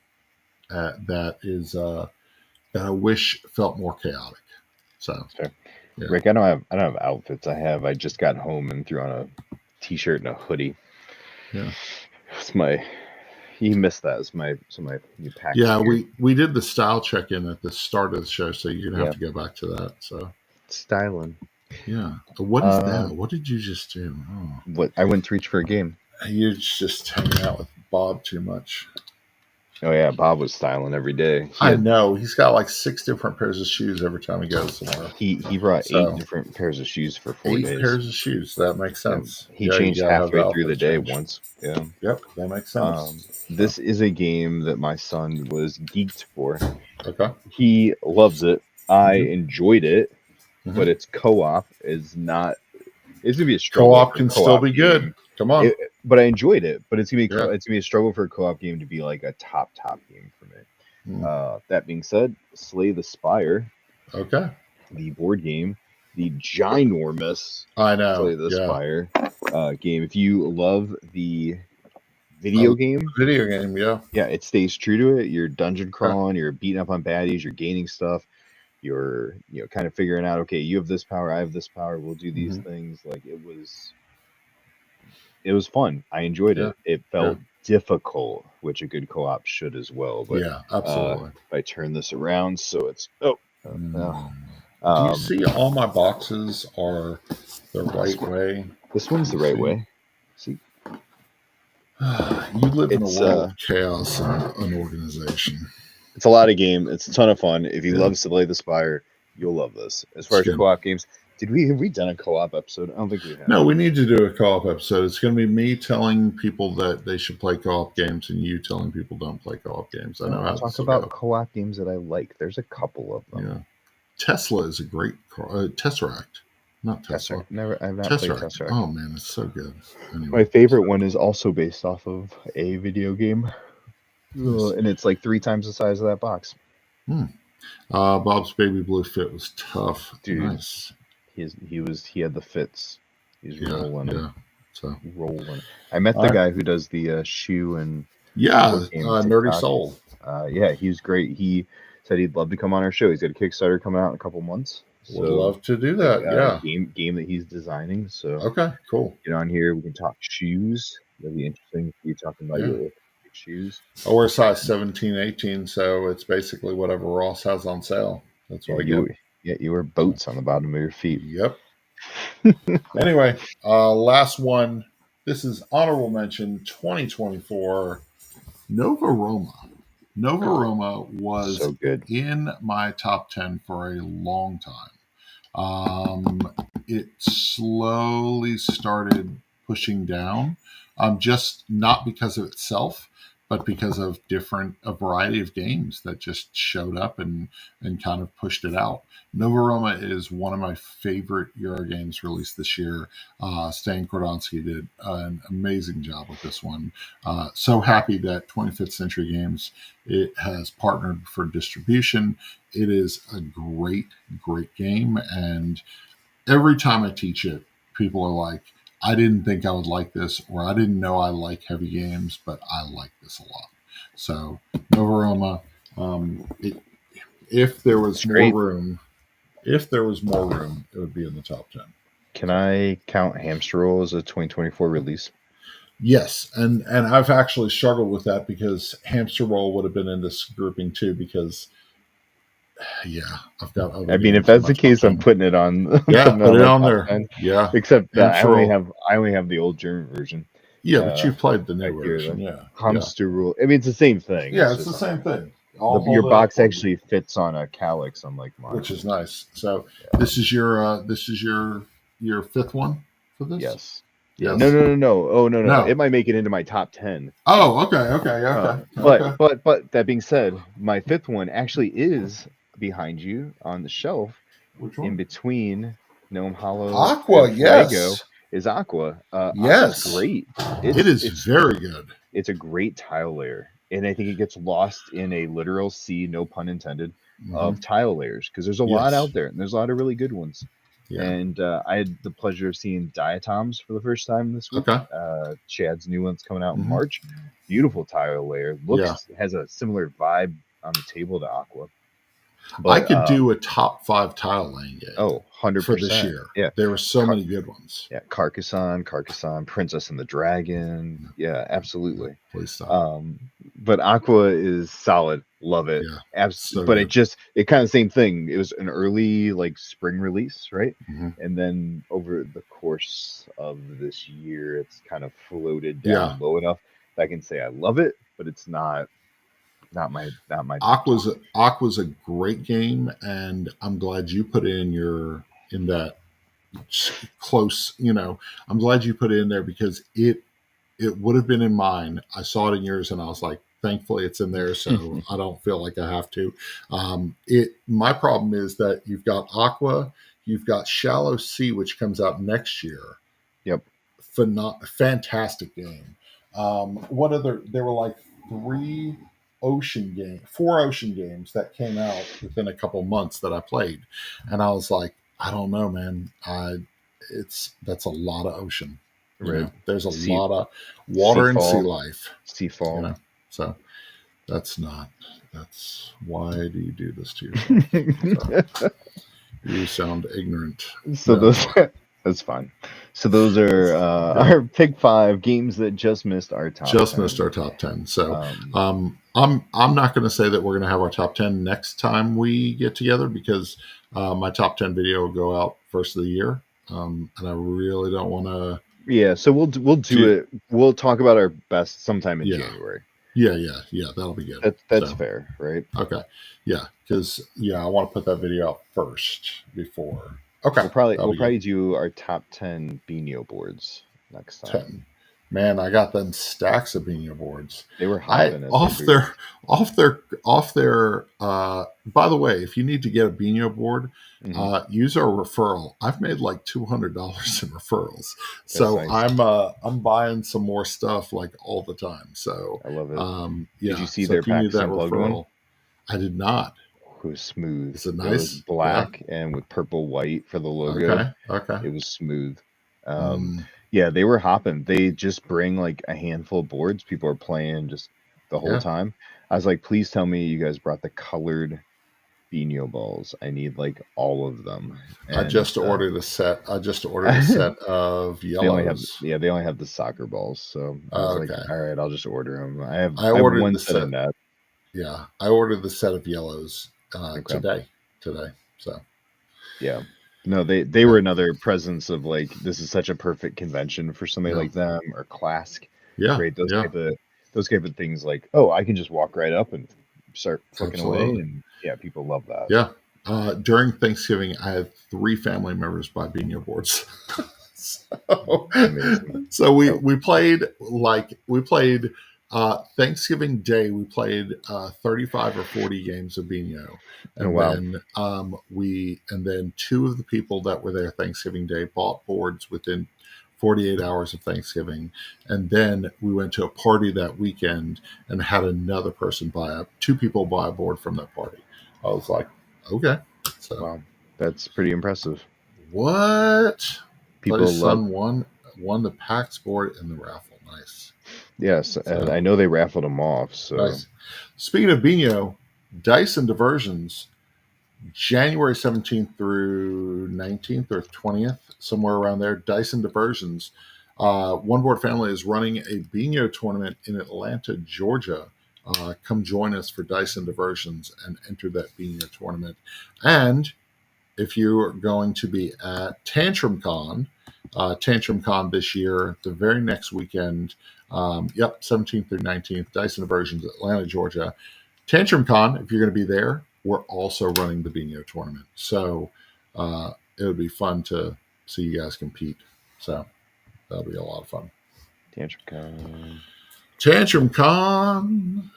that I wish felt more chaotic. So. Sure. Yeah. Rick, I don't have outfits. I just got home and threw on a t-shirt and a hoodie. Yeah, it's you missed that. It's my new pack. Yeah, we did the style check-in at the start of the show, so you're gonna have to go back to that. So styling. Yeah. What is that? What did you just do? Oh. What I went to reach for a game. You're just hanging out with Bob too much. Oh yeah, Bob was styling every day. I know. He's got like 6 different pairs of shoes every time he goes somewhere. He brought 8 different pairs of shoes for 4 days. 8 pairs of shoes. That makes sense. He changed halfway through the day once. Yeah. Yep, that makes sense. This is a game that my son was geeked for. Okay. He loves it. I enjoyed it, but its co-op is not. It's gonna be a struggle. Co-op can still be good. Come on. But I enjoyed it. But it's gonna be a struggle for a co-op game to be like a top game for me. That being said, Slay the Spire. Okay. The board game, the ginormous Slay the Spire game. If you love the video game, yeah, it stays true to it. You're dungeon crawling, you're beating up on baddies, you're gaining stuff. You're kind of figuring out, okay, you have this power, I have this power, we'll do these things. Like it was fun. I enjoyed it. It felt difficult, which a good co-op should as well. But yeah, absolutely. If I turn this around, so it's do you see all my boxes are the right way? This one's the right way. See, you live in a world of chaos and unorganization. It's a lot of game. It's a ton of fun. If you love Slay the Spire, you'll love this. As far as co-op games, have we done a co-op episode? I don't think we have. No, we need to do a co-op episode. It's going to be me telling people that they should play co-op games, and you telling people don't play co-op games. I know how to talk about co-op games that I like. There's a couple of them. Yeah, Tesla is a great Tesseract. Not Tesla. I've not played Tesseract. Oh man, it's so good. Anyway. My favorite one is also based off of a video game. And it's like 3 times the size of that box. Bob's Baby Blue Fit was tough. Dude, nice. He had the fits. He's rolling. Yeah. So rolling. I met the guy who does the shoe and Nerdy Soul. He was great. He said he'd love to come on our show. He's got a Kickstarter coming out in a couple months. Would love to do that. Game that he's designing. So okay, cool. Get on here. We can talk shoes. That'd be interesting. You talking about your shoes. I wear size 17, 18, so it's basically whatever Ross has on sale. That's what I get. You wear boats on the bottom of your feet. Yep. Anyway, last one. This is honorable mention 2024 Nova Roma. Nova Roma was so good. In my top 10 for a long time. It slowly started pushing down, just not because of itself, but because of a variety of games that just showed up and kind of pushed it out. Nova Roma is one of my favorite Euro games released this year. Stan Kordonski did an amazing job with this one. So happy that 25th Century Games has partnered for distribution. It is a great, great game. And every time I teach it, people are like, I didn't think I would like this, or I didn't know I like heavy games, but I like this a lot. So Nova Roma, if there was more room, it would be in the top 10. Can I count Hamster Roll as a 2024 release? Yes, and I've actually struggled with that because Hamster Roll would have been in this grouping too because. Yeah, I've got. If that's the case, I'm putting it on. Yeah, put it on there. 10. Yeah, except I only have the old German version. Yeah, but you've played the new Here, version. the Yeah. Hamster rule. I mean, it's the same thing. Yeah, it's the same thing. Your box actually fits on a calyx, unlike mine, which is nice. So this is your fifth one for this. Yes. Yeah. No. Oh no. It might make it into my top 10. Oh, okay. But that being said, my fifth one actually is behind you on the shelf. Which one? In between Gnome Hollow Aqua, and yes. Fuego is Aqua. Yes. Aqua's great. It's very good. It's a great tile layer. And I think it gets lost in a literal sea, no pun intended, of tile layers. Because there's a lot out there. And there's a lot of really good ones. Yeah. And I had the pleasure of seeing Diatoms for the first time this week. Okay. Chad's new one's coming out in March. Beautiful tile layer. Has a similar vibe on the table to Aqua. But, I could do a top 5 tile laying game. Oh, 100% for this year. Yeah, there were so many good ones. Yeah, Carcassonne, Princess and the Dragon. Yeah, absolutely. Please stop. But Aqua is solid. Love it. Yeah, absolutely. But it kind of same thing. It was an early spring release, right? And then over the course of this year, it's kind of floated down low enough that I can say I love it, but it's not my Aqua's a great game, and I'm glad you put it in that close, I'm glad you put it in there because it would have been in mine. I saw it in yours and I was like, thankfully it's in there, so I don't feel like I have to. My problem is that you've got Aqua, you've got Shallow Sea, which comes out next year. Yep. Fantastic game. There were 4 ocean games that came out within a couple months that I played, and I was like, I don't know, man. That's a lot of ocean. Right. There's a lot of water and sea life. Seafall. So that's why do you do this to yourself? You sound ignorant. So that's fine. So those are our pick 5 games that just missed our top 10. Missed our top 10. So I'm not going to say that we're going to have our top 10 next time we get together because my top 10 video will go out first of the year, and I really don't want to. Yeah, so we'll do it. We'll talk about our best sometime in January. Yeah, that'll be good. That's fair, right? Okay, yeah, because I want to put that video out first before. Okay, we'll probably do our top 10 Beano boards next time. 10. Man, I got them stacks of Beano boards. They were hopping off their. By the way, if you need to get a Beano board, use our referral. I've made like $200 in referrals, so nice. I'm buying some more stuff all the time. So I love it. Did you see their PAX Unplugged one? I did not. It was smooth. Is it nice? It was black and with purple white for the logo. Okay. It was smooth. Yeah, they were hopping. They just bring a handful of boards. People are playing just the whole time. I was like, please tell me you guys brought the colored Beano balls. I need all of them. And, I just ordered a set. I just ordered a set of yellows. They only have the soccer balls. So I was like, all right, I'll just order them. I ordered one the set of that. Yeah, I ordered the set of yellows today. So yeah. No, they were another presence of this is such a perfect convention for somebody like them or Clask. Yeah, right. Those type of things I can just walk right up and start flicking away, and people love that. Yeah. During Thanksgiving, I had 3 family members buy Beano boards. So we played Thanksgiving Day. We played 35 or 40 games of Beano. And then 2 of the people that were there Thanksgiving Day bought boards within 48 hours of Thanksgiving. And then we went to a party that weekend and had another person 2 people buy a board from that party. I was like, okay. So wow, that's pretty impressive. What? People son won the PAX board in the raffle. Nice. Yes, and I know they raffled them off. So nice. Speaking of Beano, Dice and Diversions, January 17th through 19th or 20th, somewhere around there, Dice and Diversions. One Board Family is running a Beano tournament in Atlanta, Georgia. Come join us for Dice and Diversions and enter that Beano tournament. And if you are going to be at Tantrum Con this year, the very next weekend, 17th through 19th, Dyson Diversions, Atlanta, Georgia. Tantrum Con, if you're going to be there, we're also running the Bingo tournament. So it would be fun to see you guys compete. So that'll be a lot of fun. Tantrum Con.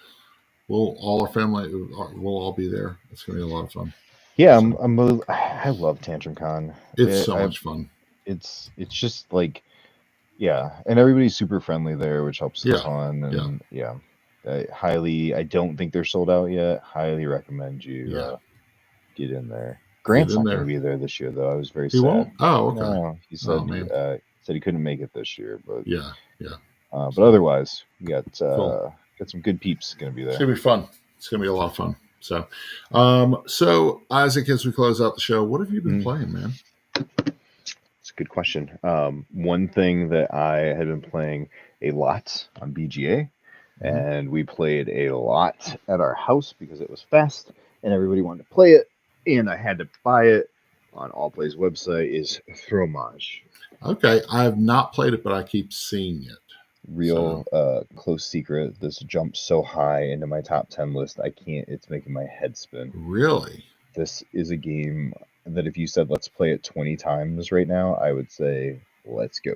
We'll all our family will all be there. It's going to be a lot of fun. Yeah, I love Tantrum Con. It's so much fun. It's just like, yeah, and everybody's super friendly there, which helps the fun. And I don't think they're sold out yet. Highly recommend you get in there. Grant's not going to be there this year, though. I was very sad. He won't? Oh, okay. No, he said he couldn't make it this year, but yeah. But otherwise, we got some good peeps going to be there. It's going to be fun. It's going to be a lot of fun. So, so Isaac, as we close out the show, what have you been playing, man? It's a good question. One thing that I had been playing a lot on BGA, and we played a lot at our house because it was fast and everybody wanted to play it, and I had to buy it on Allplay's website, is Fromage. Okay, I have not played it, but I keep seeing it. Real close secret. This jumps so high into my top 10 list, I can't. It's making my head spin. Really? This is a game that if you said let's play it 20 times right now, I would say let's go.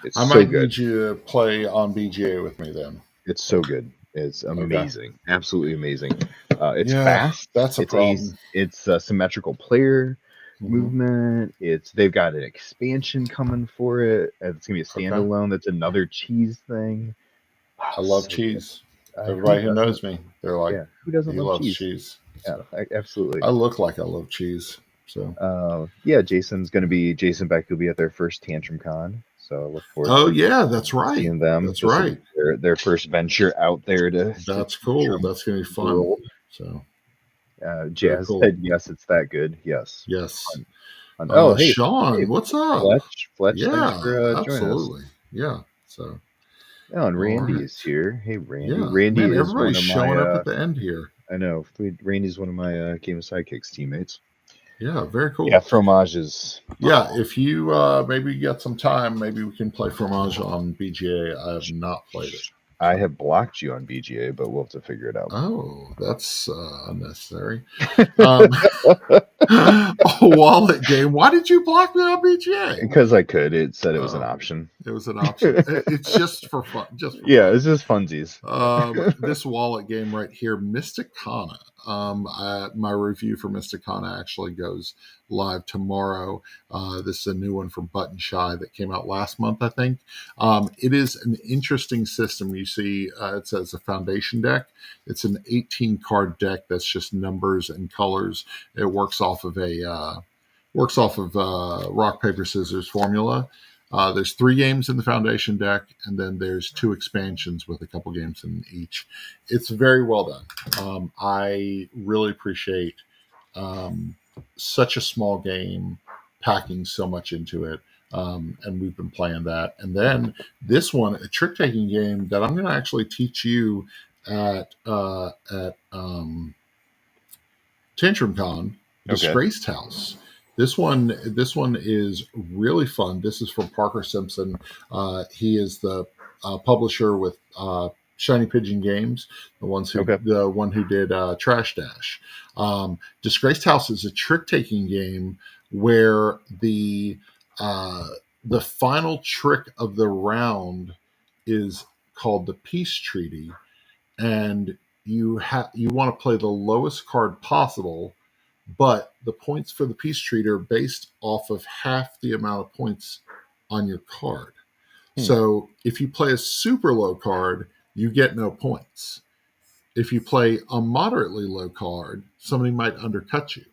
It's I might need you to play on BGA with me then. It's so good. It's amazing. Okay. Absolutely amazing. It's fast. That's a problem. It's a symmetrical player movement. They've got an expansion coming for it. It's gonna be a standalone. That's another cheese thing. I love cheese. Everybody who knows me, they're like, who doesn't love cheese? So. Yeah, absolutely. I look like I love cheese. So Jason Beck will be at their first Tantrum Con. So I look forward that's right. Seeing them. That's right. Their first venture out there That's cool. That's gonna be fun. World. So Jazz said yes, it's that good. Yes. Hey Sean, what's up? Fletch, yeah, absolutely. Yeah. So and Randy is here. Hey Randy. Yeah. Randy is everybody's showing up at the end here. I know. Randy's one of my Game of Sidekicks teammates. Yeah, very cool. Yeah, Fromage is. Yeah, if you maybe get some time, maybe we can play Fromage on BGA. I have not played it. I have blocked you on BGA, but we'll have to figure it out. Oh, that's unnecessary. A wallet game. Why did you block me on BGA? Because I could. It said it was an option. It was an option. It's just for fun. It's just funsies. This wallet game right here, Mysticana. My review for Mysticana actually goes live tomorrow. This is a new one from Button Shy that came out last month, I think. It is an interesting system. You see, it says a foundation deck. It's an 18 card deck that's just numbers and colors. It works off of rock paper scissors formula. There's 3 games in the foundation deck, and then there's 2 expansions with a couple games in each. It's very well done. I really appreciate such a small game packing so much into it, and we've been playing that. And then this one, a trick-taking game that I'm going to actually teach you at Tantrum Con, Disgraced House. This one is really fun. This is from Parker Simpson. He is the publisher with Shiny Pigeon Games, the one who did Trash Dash. Disgraced House is a trick-taking game where the final trick of the round is called the Peace Treaty, and you want to play the lowest card possible. But the points for the Peace Treaty are based off of half the amount of points on your card. So if you play a super low card, you get no points. If you play a moderately low card, somebody might undercut you.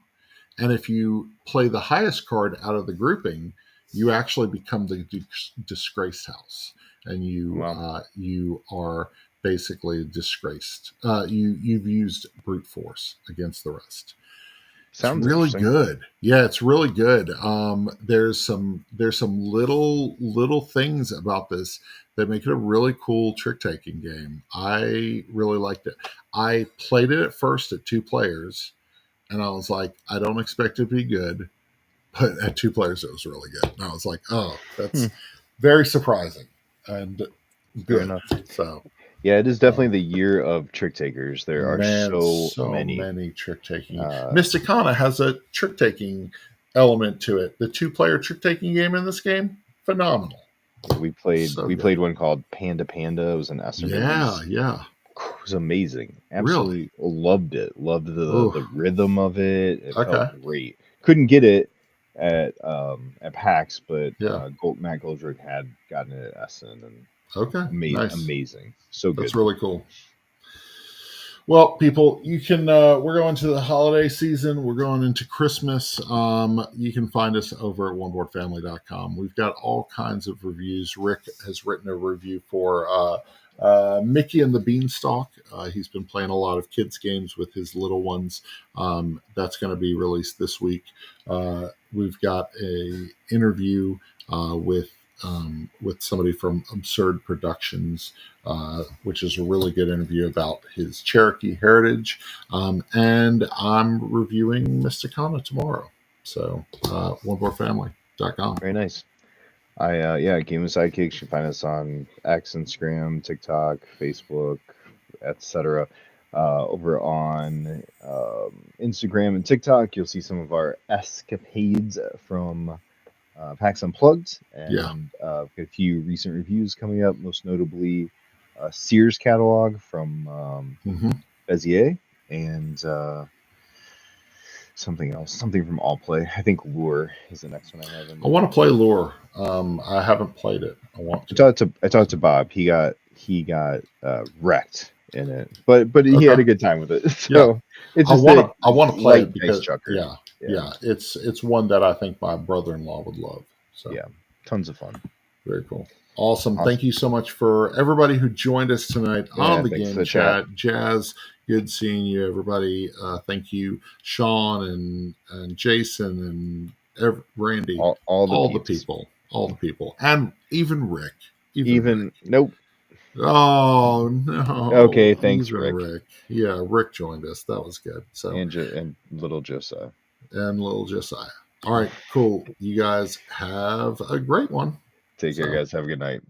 And if you play the highest card out of the grouping, you actually become the Disgraced House. And you are basically disgraced. You've used brute force against the rest. Sounds really good. Yeah, it's really good. There's some little things about this that make it a really cool trick-taking game. I really liked it. I played it at first at 2 players, and I was like, I don't expect it to be good, but at 2 players it was really good. And I was like, oh, that's very surprising and good. So yeah, it is definitely the year of trick takers. There are so many trick taking. Mysticana has a trick taking element to it. The 2-player trick taking game in this game, phenomenal. We played one called Panda Panda. It was an Esser. Yeah. It was amazing. Absolutely loved it. Loved the rhythm of it. It felt great. Couldn't get it at PAX, but Matt Goldrick had gotten it at Essen, and nice. Amazing. So good. That's really cool. Well, people, you can. We're going to the holiday season. We're going into Christmas. You can find us over at oneboardfamily.com. We've got all kinds of reviews. Rick has written a review for Mickey and the Beanstalk. He's been playing a lot of kids' games with his little ones. That's going to be released this week. We've got a interview with somebody from Absurd Productions, which is a really good interview about his Cherokee heritage. And I'm reviewing Mysticana tomorrow. So, oneboardfamily.com. Very nice. Game of Sidekicks. You can find us on X, Instagram, TikTok, Facebook, etc. Over on Instagram and TikTok, you'll see some of our escapades from PAX Unplugged, and got a few recent reviews coming up, most notably Sears catalog from Bezier, and something else, something from All Play. I think Lure is the next one I have. I want to play Lure. I haven't played it. I want to. I talked to Bob. He got wrecked in it, but he had a good time with it. So it's just I want to play it because nice it's one that I think my brother-in-law would love. So tons of fun. Very cool. Awesome. Thank you so much for everybody who joined us tonight on the game chat. Jazz, good seeing you, everybody. Thank you, Sean and Jason and Randy, all the people, and even Rick. Rick. Nope. Oh no. Okay, thanks, Rick. Yeah, Rick joined us. That was good. So and little Josiah. All right, cool. You guys have a great one. Take care, guys. Have a good night.